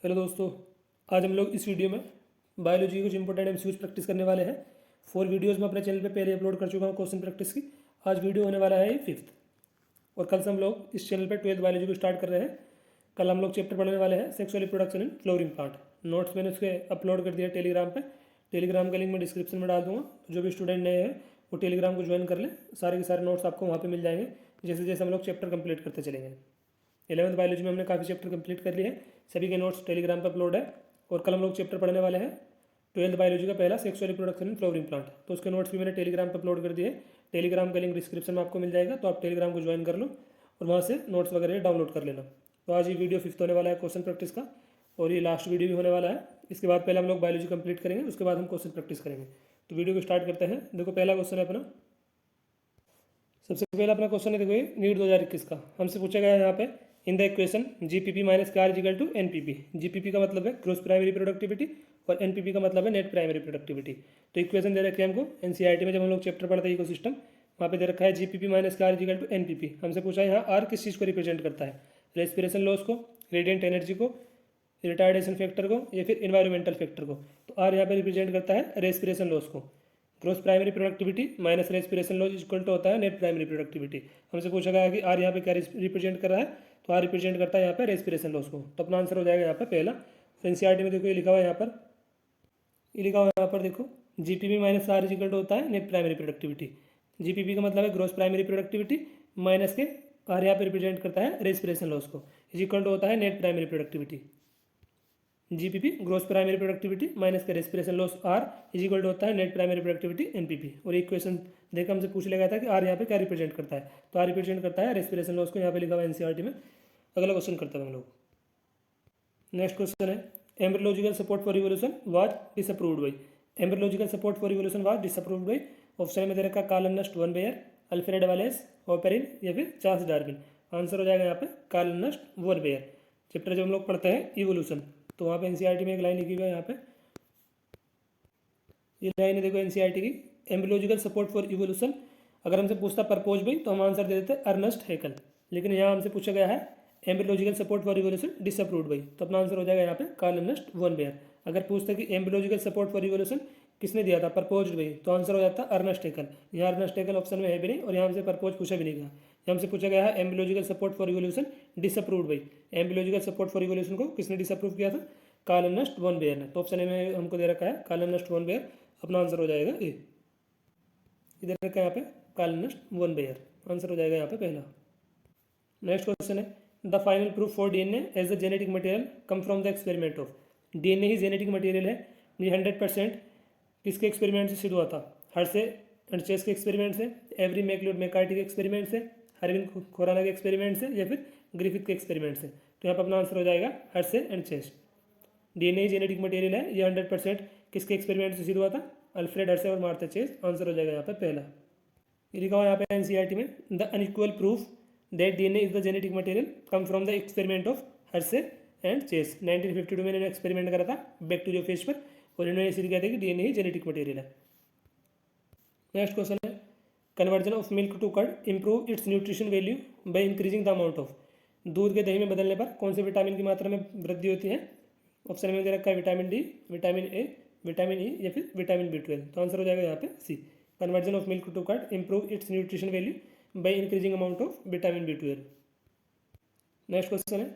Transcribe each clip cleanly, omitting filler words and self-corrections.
Hello दोस्तों, आज हम लोग इस वीडियो में बायोलॉजी के कुछ इंपॉर्टेंट एमसीक्यूज प्रैक्टिस करने वाले हैं। 4 वीडियोस में अपने चैनल पे पहले अपलोड कर चुका हूँ क्वेश्चन प्रैक्टिस की। आज वीडियो होने वाला है 5th, और कल से हम लोग इस चैनल पे 12th बायोलॉजी को स्टार्ट कर रहे हैं। कल हम लोग चैप्टर पढ़ने वाले हैं sexual reproduction in flowering plant. Notes मैंने उसके अपलोड कर दिया टेलीग्राम पर। टेलीग्राम का लिंक मैं डिस्क्रिप्शन में डाल दूँगा। जो भी स्टूडेंट नए हैं वो टेलीग्राम को ज्वाइन कर लें, सारे के सारे नोट्स आपको वहाँ पर मिल जाएंगे जैसे जैसे हम लोग चैप्टर कंप्लीट करते चलेंगे। 11th बायोलॉजी में हमने काफ़ी चैप्टर कंप्लीट कर लिए हैं, सभी के नोट्स टेलीग्राम पर अपलोड है। और कल हम लोग चैप्टर पढ़ने वाले हैं 12th बायोलॉजी का पहला sexual reproduction in flowering plant. तो उसके नोट्स भी मैंने टेलीग्राम पर अपलोड कर दिए। टेलीग्राम का लिंक डिस्क्रिप्शन में आपको मिल जाएगा, तो आप टेलीग्राम को ज्वाइन कर लो और वहाँ से नोट्स वगैरह डाउनलोड कर लेना। तो आज ये वीडियो 5th होने वाला है क्वेश्चन प्रैक्टिस का, और ये लास्ट वीडियो भी होने वाला है। इसके बाद पहले हम लोग बायोलॉजी कंप्लीट करेंगे, उसके बाद हम क्वेश्चन प्रैक्टिस करेंगे। तो वीडियो को स्टार्ट करते हैं। देखो पहला क्वेश्चन है अपना, सबसे पहला अपना क्वेश्चन है, देखो ये नीट 2021 का हमसे पूछा गया है यहाँ पे। In the equation GPP minus के R is equal to NPP. GPP का मतलब है ग्रोस प्राइमरी प्रोडक्टिविटी और एनपीपी का मतलब है नेट प्राइमरी प्रोडक्टिविटी। तो इक्वेशन दे रखे हैं हमको एनसीईआरटी में, जब हम लोग चैप्टर पढ़ते हैं इकोसिस्टम, वहाँ पे दे रखा है जीपीपी माइनस के आर इजिकल टू एनपीपी। हमसे पूछा है यहाँ आर किस चीज़ को रिप्रेजेंट करता है, रेस्पिरेशन लॉस को, रेडिएंट एनर्जी को, रिटार्डेशन फैक्टर को, या फिर इन्वायरमेंटल फैक्टर को। तो आर यहाँ पे रिप्रेजेंट करता है रेस्पिरेशन लॉस को। Gross primary productivity minus respiration loss equal to होता है नेट प्राइमरी प्रोडक्टिविटी। हमसे पूछा गया कि आर यहाँ पे क्या रिप्रेजेंट कर रहा है, तो आर रिप्रेजेंट करता है यहाँ पे रेस्पिरेशन लॉस को। तो अपना आंसर हो जाएगा यहाँ पे पहला। एनसीईआरटी में देखो ये लिखा हुआ है यहाँ पर, ये लिखा हुआ है यहाँ पर देखो, GPP minus R is equal to होता है नेट प्राइमरी प्रोडक्टिविटी। जीपीपी का मतलब है ग्रोस प्राइमरी प्रोडक्टिविटी, माइनस के आर यहाँ पे रिप्रेजेंट करता है रेस्पिरेशन लॉस को, इज इक्वल टू होता है net primary productivity. GPP gross primary productivity minus का respiration loss R is equal to होता है नेट प्राइमरी प्रोडक्टिविटी एनपीपी। और इक्वेशन देखकर हमसे पूछ लिया गया था कि आर यहाँ पे क्या रिप्रेजेंट करता है, तो आर रिप्रेजेंट करता है रेस्पिरेशन लॉस को, यहाँ पे लिखा हुआ है एनसीईआरटी में। अगला क्वेश्चन करते हैं हम लोग। नेक्स्ट क्वेश्चन है, embryological support for evolution was disapproved by. Embryological support for evolution was disapproved by. Option में दे रखा Karl Ernst von Baer, Alfred Wallace, Oparin, या फिर चार्ल्स डार्विन। आंसर हो जाएगा यहाँ पे Karl Ernst von Baer. Chapter जब हम लोग पढ़ते हैं इवोल्यूशन, तो वहाँ पे एनसीईआरटी में एक लाइन लिखी हुई है यहाँ पे, ये लाइन है देखो एनसीईआरटी की, एम्ब्रियोलॉजिकल सपोर्ट फॉर इवोल्यूशन। अगर हमसे पूछता परपोज भाई तो हम आंसर दे देते अर्नेस्ट हैकल, लेकिन यहाँ हमसे पूछा गया है embryological support for evolution disapproved by, तो अपना आंसर हो जाएगा यहाँ पे कार्ल अर्नेस्ट वन बेयर। अगर पूछते कि एम्ब्रियोलॉजिकल सपोर्ट फॉर इवोल्यूशन किसने दिया था, परपोज भाई, तो आंसर हो जाता अर्नेस्ट हैकल। यहाँ अर्नेस्ट हैकल ऑप्शन में है भी नहीं, और यहाँ हमसे परपोज पूछा भी नहीं गया। यहाँ हमसे पूछा गया है embryological support for evolution disapproved by. Embryological support for evolution को किसने डिसअप्रूव किया था, कार्ल अर्नेस्ट वन बेयर ने। तो ऑप्शन में हमको दे रखा है कार्ल अर्नेस्ट वन बेयर, अपना आंसर हो जाएगा ए। इधर रखा है यहाँ पे Karl Ernst von Baer, answer हो जाएगा यहाँ पे पहला। नेक्स्ट क्वेश्चन है, the final proof for DNA as the genetic material come from the experiment of. DNA ही जेनेटिक मटेरियल है, ये 100% किसके एक्सपेरिमेंट से सिद्ध हुआ था, हर्से एंड चेस के एक्सपेरिमेंट से, एवरी मैकलियोड मैकार्टी के एक्सपेरिमेंट से, हरविन खुराना के एक्सपेरिमेंट से, या फिर ग्रिफिथ के एक्सपेरिमेंट से। तो यहाँ पर अपना आंसर हो जाएगा Hershey and Chase. DNA genetic material है, ये 100% किसके एक्सपेरिमेंट से सिद्ध हुआ था, अल्फ्रेड हर्से और मार्था चेस। आंसर हो जाएगा यहाँ पे पहला। ये लिखा हुआ यहाँ पे एनसीईआरटी में, the unequal proof that DNA is the genetic material come from the experiment of Hershey and Chase. 1952 में इन्होंने एक्सपेरिमेंट करा था बैक्टीरियोफेज पर, और इन्होंने इसीलिए कहते हैं कि डीएनए ही जेनेटिक मटेरियल है। नेक्स्ट क्वेश्चन है, conversion of milk to curd improve its nutrition value by increasing the amount of. दूध के दही में बदलने पर कौन से विटामिन की मात्रा में वृद्धि होती है। ऑप्शन में दे रखा है vitamin D, vitamin A, vitamin E, या फिर विटामिन B12। तो आंसर हो जाएगा यहाँ पे C, conversion of milk to curd improve its nutrition value by increasing amount of vitamin B12। Next question है,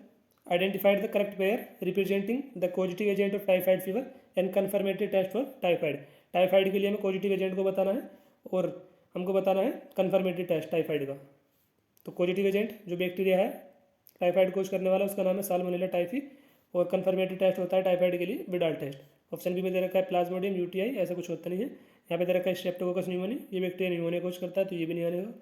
identified the correct pair representing the positive agent of typhoid fever and confirmatory test for typhoid. Typhoid के लिए हमें positive agent को बताना है, और हमको बताना है कन्फर्मेटरी टेस्ट टाइफाइड का। तो पॉजिटिव एजेंट जो बैक्टीरिया है टाइफाइड कोज करने वाला, उसका नाम है साल्मोनेला टाइफी, और कन्फर्मेटरी टेस्ट होता है टाइफाइड के लिए विडाल टेस्ट। ऑप्शन बी में दे रखा है प्लाज्मोडियम यूटीआई, ऐसा कुछ होता नहीं है। यहाँ पे दे रखा है स्ट्रेप्टोकोकस न्यूमोनी, ये बैक्टीरिया न्यूमोनिया कोज करता है, तो ये भी नहीं आएगा।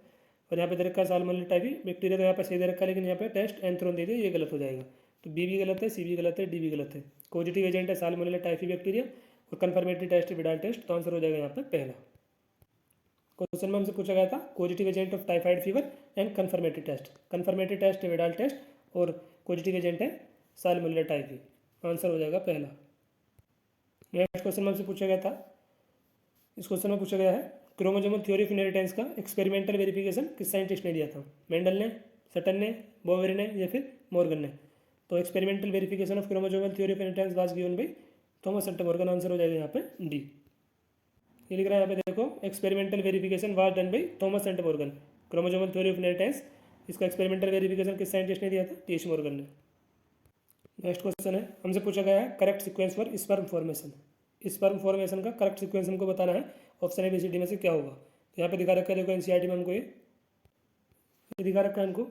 और यहाँ पे दे रखा है साल्मोनेला टाइफी बैक्टीरिया, तो यहाँ पे सही दे रखा है, लेकिन यहाँ पे टेस्ट एंथ्रोन दे दिया, ये गलत हो जाएगा। तो बी भी गलत है, सी भी गलत है, डी भी गलत है। पॉजिटिव एजेंट है साल्मोनेला टाइफी बैक्टीरिया, और कन्फर्मेटरी टेस्ट विडाल टेस्ट। तो आंसर हो जाएगा यहाँ पे पहला। क्वेश्चन में हमसे पूछा गया था positive agent of typhoid fever and confirmatory test. Confirmatory test है विडाल टेस्ट, और पॉजिटिव एजेंट है साल्मोनेला टाइफी। आंसर हो जाएगा पहला। नेक्स्ट क्वेश्चन में हमसे पूछा गया था, इस क्वेश्चन में पूछा गया है क्रोमोसोमल थ्योरी ऑफ इनहेरिटेंस का एक्सपेरिमेंटल वेरिफिकेशन किस साइंटिस्ट ने दिया था, मेंडल ने, सटन ने, बोवेर ने, या फिर मॉर्गन ने। तो experimental verification of chromosomal theory of inheritance was given by Thomas Saint Morgan. Answer हो जाएगा यहाँ पे डी। ये लिख रहा है यहाँ पे देखो, experimental verification was done by Thomas Saint Morgan, chromosomal theory of inheritance. इसका एक्सपेरिमेंटल वेरिफिकेशन किस साइंटिस्ट ने दिया था? टी एच मॉर्गन ने। नेक्स्ट क्वेश्चन है, हमसे पूछा गया है correct sequence for sperm formation. Sperm formation का करेक्ट सीक्वेंस हमको बताना है, option A B C D में से क्या होगा। तो यहाँ पे दिखा रखा है देखो एनसीईआरटी में हमको ये दिखा रखा है हमको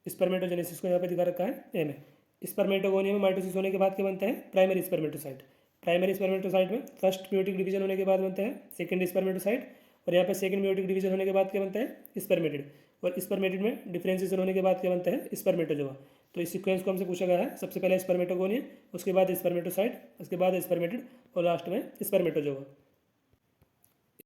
स्पर्मेटोजेनेसिस को यहाँ पे दिखा रखा है ए में। स्पर्मेटोगोनियम में माइटोसिस होने के बाद क्या बनता है? Primary spermatocyte. प्राइमरी स्पर्मेटोसाइट में फर्स्ट म्यूटिक डिवीजन होने के बाद बनता है सेकंड स्पर्मेटोसाइट, और यहाँ पे सेकंड म्यूटिक डिवीजन होने के बाद क्या बनता है? स्पर्मेटिड, और स्पर्मेटिड में डिफरेंशिएशन होने के बाद क्या बनता है? स्पर्मेटोजोआ। तो इस सीक्वेंस को हमसे पूछा गया है, सबसे पहले स्पर्मेटोगोनियम, उसके बाद स्पर्मेटोसाइट, उसके बाद स्पर्मेटिड, और लास्ट में स्पर्मेटोजोआ।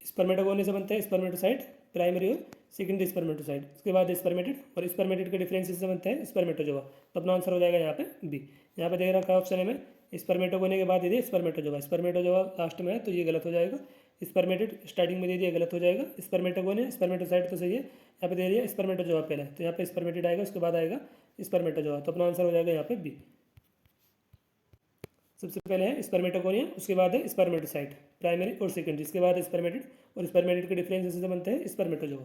स्पर्मेटोगोनियम से बनता है स्पर्मेटोसाइट प्राइमरी और सेकेंडरी स्पर्मेटोसाइट, उसके बाद स्पर्मेटिड, और स्पर्मेटिड के डिफरेंशिएशन से बनता है स्पर्मेटोजोआ। तो अपना आंसर हो जाएगा यहाँ पे बी। यहाँ पे देख रखा है ऑप्शन में स्पर्मेटोगोनियम के बाद दे दिए स्पर्मेटोजोआ, स्पर्मेटोजोआ लास्ट में है तो ये गलत हो जाएगा। स्पर्मेटिड स्टार्टिंग में दे दिया, गलत हो जाएगा। स्पर्मेटोगोनियम स्पर्मेटोसाइट तो सही है, यहाँ पे दे दिया स्पर्मेटोजोआ पहले, तो यहाँ पे स्पर्मेटिड आएगा, उसके बाद आएगा स्पर्मेटोजोआ। तो अपना आंसर हो जाएगा यहाँ पे बी। सबसे पहले है स्पर्मेटोगोनियम, उसके बाद है स्पर्मेटोसाइट प्राइमरी और सेकेंडरी, इसके बाद स्पर्मेटिड, और स्पर्मेटिड के डिफरेंशिएशन से बनता है स्पर्मेटोजोआ।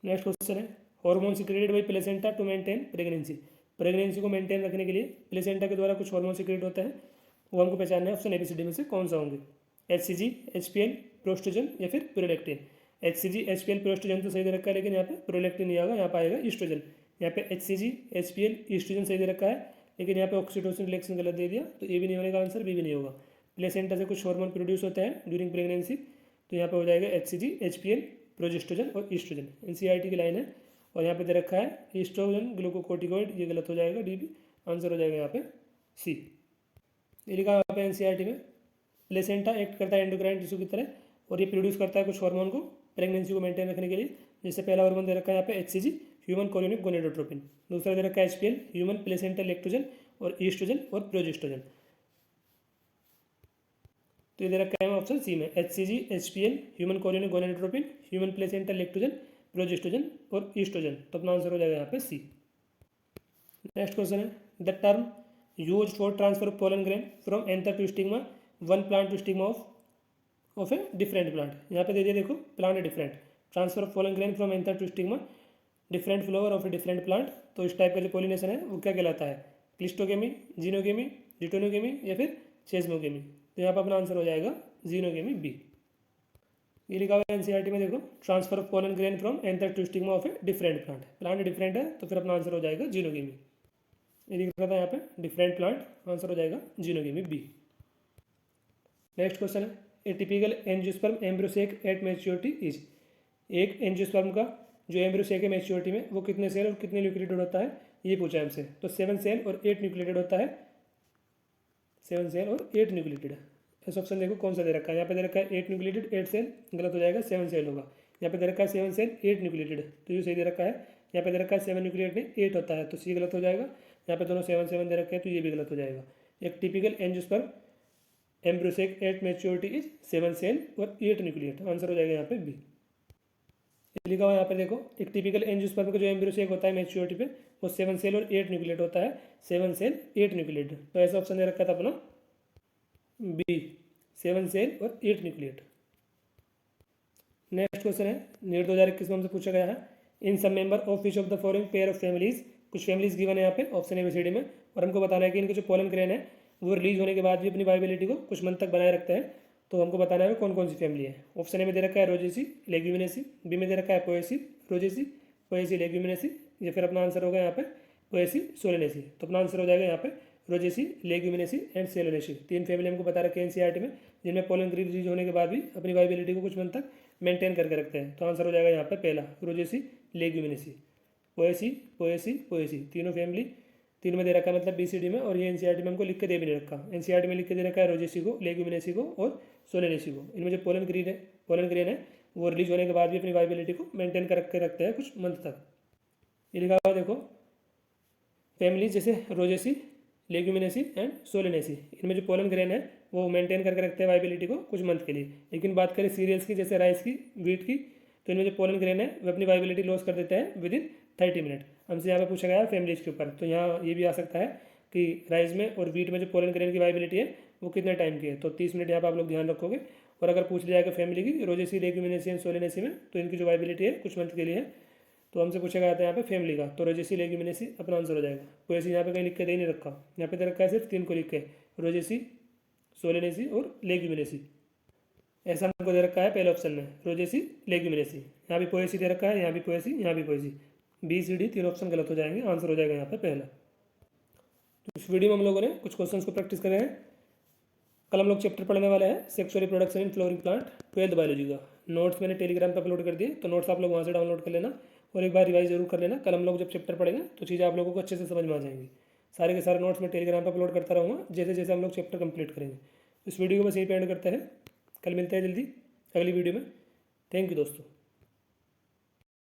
नेक्स्ट क्वेश्चन है, hormone secreted by placenta to maintain pregnancy. Pregnancy को मेंटेन रखने के लिए प्लेसेंटा के द्वारा कुछ हार्मोन सीक्रेट होता है, वो हमको पहचानना है। ऑप्शन एबीसीडी में से कौन सा होंगे? HCG, HPL, प्रोस्टोजन या फिर प्रोलैक्टिन। HCG, HPL, प्रोस्टोजन तो सही दे रखा है, लेकिन यहाँ पे प्रोलैक्टिन नहीं आएगा, यहाँ पे आएगा ईस्ट्रोजन। यहाँ पे HCG, HPL, ईस्ट्रोजन सही दे रखा है, लेकिन यहाँ पे ऑक्सीटोसिन रिलेक्शन गलत दे दिया, तो ए भी नहीं होने का आंसर, बी भी नहीं होगा। प्लेसेंटा से कुछ हार्मोन प्रोड्यूस होता है ड्यूरिंग प्रेगनेंसी, तो यहाँ पे हो जाएगा HCG, HPL, प्रोजेस्ट्रोजन और ईस्ट्रोजन। एनसीईआरटी की लाइन है, और यहाँ पे दे रखा है ईस्ट्रोजन ग्लूकोकोर्टिकोइड, ये गलत हो जाएगा, डी भी। आंसर हो जाएगा यहाँ पे सी। ये लिखा यहाँ पे एनसीईआरटी में, प्लेसेंटा एक्ट करता है एंडोक्राइन टिश्यू की तरह, और ये प्रोड्यूस करता है कुछ हार्मोन को प्रेगनेंसी को मेंटेन रखने के लिए। जैसे पहला हार्मोन दे रखा है यहाँ पे HCG, ह्यूमन कोरियोनिक गोनेडोट्रोपिन। दूसरा दे रखा है HPL, ह्यूमन प्लेसेंटल लेक्टोजन, और ईस्ट्रोजन और प्रोजेस्ट्रोजन। तो ये दे रखा है ऑप्शन सी में HCG, HPL, human chorionic gonadotropin, human placental lactogen, progestogen और ईस्ट्रोजन। तो अपना आंसर हो जाएगा यहाँ पे सी। नेक्स्ट क्वेश्चन है, the term use for transfer of pollen grain from anther to stigma one plant to stigma of a different plant. यहाँ पे दे दिया देखो plant different, transfer of pollen grain from anther to stigma different flower of a different plant. तो इस type का जो pollination है वो क्या कहलाता है? क्लिस्टोगेमी, जीनोगेमी, डिटोनोगेमी या फिर चेस्मोगेमी। तो यहाँ पर अपना आंसर हो जाएगा जीनोगेमी बी। ये लिखा हुआ है एनसीईआरटी में देखो, transfer of pollen grain from anther to stigma of a different plant. Plant different है तो फिर अपना आंसर हो जाएगा जीनोगेमी। ये लिख रहा था यहाँ पे डिफरेंट प्लांट, आंसर हो जाएगा जीनोगेमी बी। नेक्स्ट क्वेश्चन है, ए typical angiosperm embryo sac at maturity is. एक एंजियोस्पर्म का जो एम्ब्रियोसेक है मैच्योरिटी में, वो कितने सेल और कितने न्यूक्लिएटेड होता है, ये पूछा है हमसे। तो 7 सेल और 8 न्यूक्लिएटेड होता है, 7 सेल और 8 न्यूक्लिएटेड। ऐसा ऑप्शन देखो कौन सा दे रखा है, यहाँ पे दे रखा है 8 न्यूक्लिएटेड 8 सेल, गलत हो जाएगा, 7 सेल होगा। यहाँ पे दे रखा है 7 सेल 8 न्यूक्लिएटेड, तो ये सही दे रखा है। यहाँ पे दे रखा है 7 न्यूक्लिएटेड 8 होता है, तो सी गलत हो जाएगा। यहाँ पे दोनों 7 7 दे रखे हैं, तो ये भी गलत हो जाएगा। एक typical angiosperm embryo sac at maturity is 7 cell और 8 न्यूक्लिएट। आंसर हो जाएगा यहाँ पे बी। लिखा हुआ यहाँ पे देखो, एक टिपिकल एंजियोस्पर्म का जो एम्ब्रियोसेक होता है मैच्योरिटी पे, वो 7 सेल और 8 न्यूक्लिएट होता है, 7 सेल 8 न्यूक्लिएट। तो ऐसा ऑप्शन दे रखा था अपना बी, 7 सेल और 8 न्यूक्लिएट। नेक्स्ट क्वेश्चन है, नीट 2021 में हमसे पूछा गया है, इन सब member of which of the following pair of families. कुछ फैमिलीज गिवन है यहाँ पे ऑप्शन एबीसीडी में, और हमको बताना है कि इनके जो पोलन ग्रेन है वो रिलीज होने के बाद भी अपनी वाइबिलिटी को कुछ मंथ तक बनाए रखते हैं। तो हमको बताना है कौन कौन सी फैमिली है। ऑप्शन ए में दे रखा है रोजेसी लेग्यूमिनेसी, बी में दे रखा है पोएसी रोजेसी, पोएसी लेग्यूमिनेसी, या फिर अपना आंसर होगा यहाँ पे पोएसी सोलेनेसी। तो अपना आंसर हो जाएगा यहाँ पे रोजेसी, लेग्यूमिनेसी एंड सेलोनेसी। 3 फैमिली हमको बता रखे हैं एनसीईआरटी में, जिनमें पोलन ग्रेन रिलीज होने के बाद भी अपनी वाइबिलिटी को कुछ मंथ तक मेंटेन करके रखते हैं। तो आंसर हो जाएगा यहाँ पे पहला Rosaceae Leguminosae, Poaceae Poaceae Poaceae, तीनों फैमिली 3 में दे रखा है, मतलब बीसीडी में। और ये एनसीईआरटी में हमको लिख के दे भी नहीं रखा, एनसीईआरटी में लिख के दे रखा है रोजेसी को, लेग्यूमिनेसी को और सोलेनेसी को। इनमें जो पोलन ग्रेन है वो रिलीज होने के बाद भी अपनी वाइबिलिटी को मेंटेन कर रखते हैं कुछ मंथ तक। ये लिखा हुआ देखो फैमिली जैसे रोजेसी, लेग्यूमिनेसी एंड सोलेनेसी, इनमें जो पोलन ग्रेन है वो मेंटेन करके रखते हैं वाइबिलिटी को कुछ मंथ के लिए। लेकिन बात करें सीरियल्स की, जैसे राइस की, वीट की, तो इनमें जो पोलन ग्रेन है वो अपनी वाइबिलिटी लॉस कर देते हैं विद इन 30 मिनट। हमसे यहाँ पे पूछा गया है फैमिलीज के ऊपर, तो यहाँ ये भी आ सकता है कि राइस में और वीट में जो पोलन ग्रेन की वाइबिलिटी है वो कितने टाइम की है, तो 30 मिनट यहाँ पर आप लोग ध्यान रखोगे। और अगर पूछ लिया जाएगा फैमिली की रोजेसी, लेग्यूमिनेसी एंड सोलेनेसी में, तो इनकी जो वाइबिलिटी है कुछ मंथ के लिए है, तो हमसे पूछा गया था यहाँ पे फैमिली का, तो रोजेसी लेग्यूमिनेसी अपना आंसर हो जाएगा। पोएसी यहाँ पे कहीं लिख के दे नहीं रखा, यहाँ पे दे रखा है सिर्फ 3 को लिख के, रोजेसी, सोलेनेसी और लेग्यूमिनेसी, ऐसा हमको दे रखा है पहले ऑप्शन में, रोजेसी लेग्यूमिनेसी। यहाँ भी पोएसी दे रखा है, यहाँ भी पोएसी, यहाँ भी Poaceae, B C D 3 option गलत हो जाएंगे, आंसर हो जाएगा यहाँ पे पहला। तो इस वीडियो में हम लोगों ने कुछ क्वेश्चंस को प्रैक्टिस करे हैं। कल हम लोग चैप्टर पढ़ने वाले हैं sexual reproduction in flowering plant 12th biology का। नोट्स मैंने टेलीग्राम पर अपलोड कर दिए, तो नोट्स आप लोग वहाँ से डाउनलोड कर लेना और एक बार रिवाइज जरूर कर लेना। कल हम लोग जब चैप्टर पढ़ेंगे तो चीज़ें आप लोगों को अच्छे से समझ में आ जाएंगी। सारे के सारे नोट्स मैं टेलीग्राम पर अपलोड करता रहूँगा जैसे जैसे हम लोग चैप्टर कंप्लीट करेंगे। इस वीडियो को बस यहीं पे एंड करते हैं, कल मिलते हैं जल्दी अगली वीडियो में। थैंक यू दोस्तों।